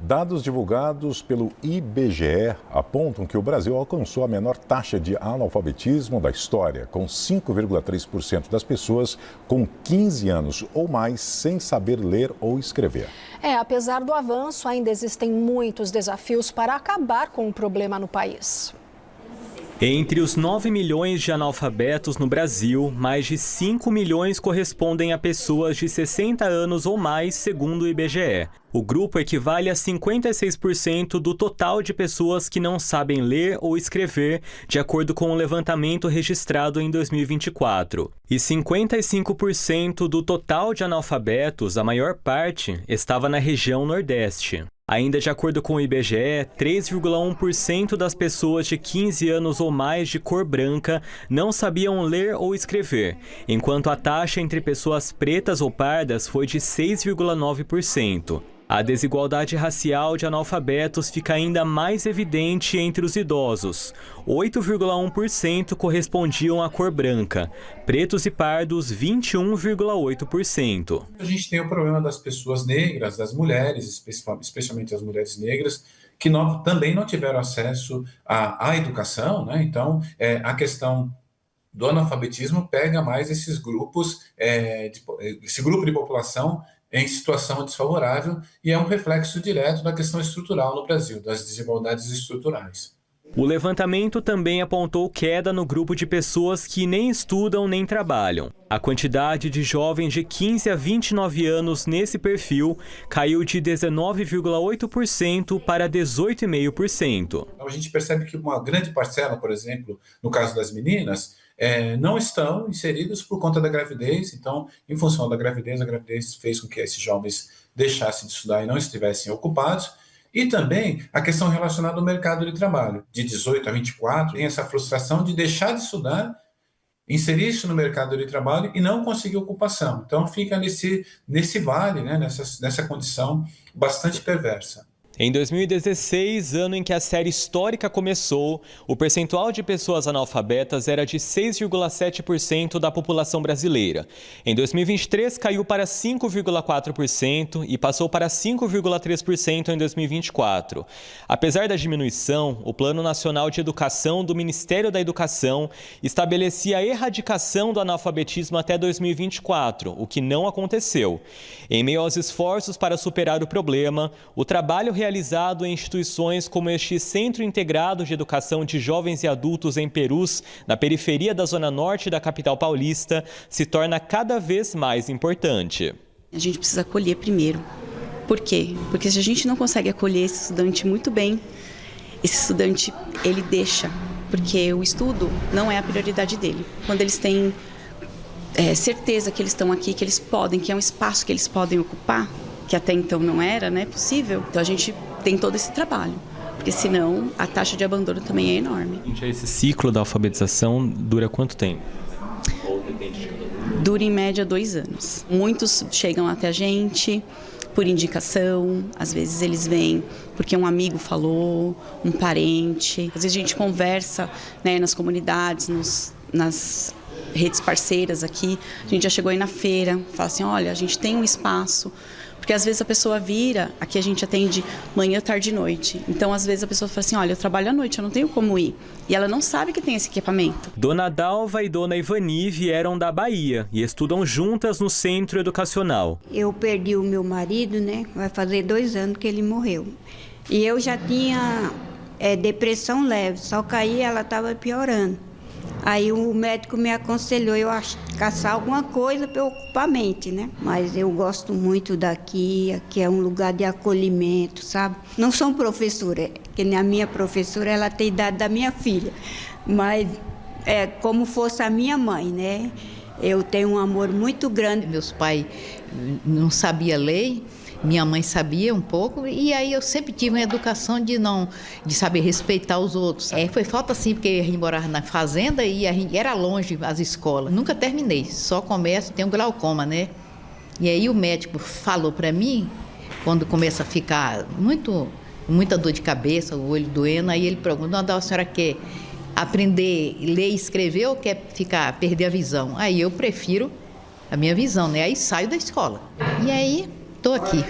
Dados divulgados pelo IBGE apontam que o Brasil alcançou a menor taxa de analfabetismo da história, com 5,3% das pessoas com 15 anos ou mais sem saber ler ou escrever. Apesar do avanço, ainda existem muitos desafios para acabar com o problema no país. Entre os 9 milhões de analfabetos no Brasil, mais de 5 milhões correspondem a pessoas de 60 anos ou mais, segundo o IBGE. O grupo equivale a 56% do total de pessoas que não sabem ler ou escrever, de acordo com o levantamento registrado em 2024. E 55% do total de analfabetos, a maior parte, estava na região Nordeste. Ainda de acordo com o IBGE, 3,1% das pessoas de 15 anos ou mais de cor branca não sabiam ler ou escrever, enquanto a taxa entre pessoas pretas ou pardas foi de 6,9%. A desigualdade racial de analfabetos fica ainda mais evidente entre os idosos. 8,1% correspondiam à cor branca, pretos e pardos 21,8%. A gente tem o problema das pessoas negras, das mulheres, especialmente as mulheres negras, que também não tiveram acesso à educação, né? Então, a questão do analfabetismo pega mais esses grupos, esse grupo de população em situação desfavorável, e é um reflexo direto da questão estrutural no Brasil, das desigualdades estruturais. O levantamento também apontou queda no grupo de pessoas que nem estudam nem trabalham. A quantidade de jovens de 15 a 29 anos nesse perfil caiu de 19,8% para 18,5%. A gente percebe que uma grande parcela, por exemplo, no caso das meninas, não estão inseridos por conta da gravidez. Então, em função da gravidez, a gravidez fez com que esses jovens deixassem de estudar e não estivessem ocupados. E também a questão relacionada ao mercado de trabalho. De 18 a 24, tem essa frustração de deixar de estudar, inserir-se no mercado de trabalho e não conseguir ocupação. Então, fica nesse vale, né, nessa condição bastante perversa. Em 2016, ano em que a série histórica começou, o percentual de pessoas analfabetas era de 6,7% da população brasileira. Em 2023, caiu para 5,4% e passou para 5,3% em 2024. Apesar da diminuição, o Plano Nacional de Educação do Ministério da Educação estabelecia a erradicação do analfabetismo até 2024, o que não aconteceu. Em meio aos esforços para superar o problema, o trabalho realizado em instituições como este Centro Integrado de Educação de Jovens e Adultos em Perus, na periferia da Zona Norte da capital paulista, se torna cada vez mais importante. A gente precisa acolher primeiro. Por quê? Porque se a gente não consegue acolher esse estudante muito bem, esse estudante, ele deixa, porque o estudo não é a prioridade dele. Quando eles têm certeza que eles estão aqui, que eles podem, que é um espaço que eles podem ocupar, que até então não era, né, possível. Então a gente tem todo esse trabalho, porque senão a taxa de abandono também é enorme. Esse ciclo da alfabetização dura quanto tempo? Dura em média 2 anos. Muitos chegam até a gente por indicação, às vezes eles vêm porque um amigo falou, um parente. Às vezes a gente conversa, né, nas comunidades, nas redes parceiras aqui. A gente já chegou aí na feira, fala assim, olha, a gente tem um espaço. Porque às vezes a pessoa vira, aqui a gente atende manhã, tarde e noite. Então às vezes a pessoa fala assim, olha, eu trabalho à noite, eu não tenho como ir. E ela não sabe que tem esse equipamento. Dona Dalva e Dona Ivani vieram da Bahia e estudam juntas no centro educacional. Eu perdi o meu marido, né? Vai fazer 2 anos que ele morreu. E eu já tinha depressão leve, só que aí ela estava piorando. Aí o médico me aconselhou eu caçar alguma coisa para eu ocupar a mente, né? Mas eu gosto muito daqui, aqui é um lugar de acolhimento, sabe? Não sou professora, porque a minha professora, ela tem idade da minha filha, mas é como fosse a minha mãe, né? Eu tenho um amor muito grande. Meus pais não sabiam ler. Minha mãe sabia um pouco, e aí eu sempre tive uma educação de saber respeitar os outros. Foi falta sim, porque a gente morava na fazenda e era longe as escolas. Nunca terminei, só começo, tenho glaucoma, né? E aí o médico falou para mim, quando começa a ficar muita dor de cabeça, o olho doendo, aí ele perguntou, a senhora quer aprender a ler e escrever ou quer perder a visão? Aí eu prefiro a minha visão, né? Aí saio da escola. E aí estou aqui.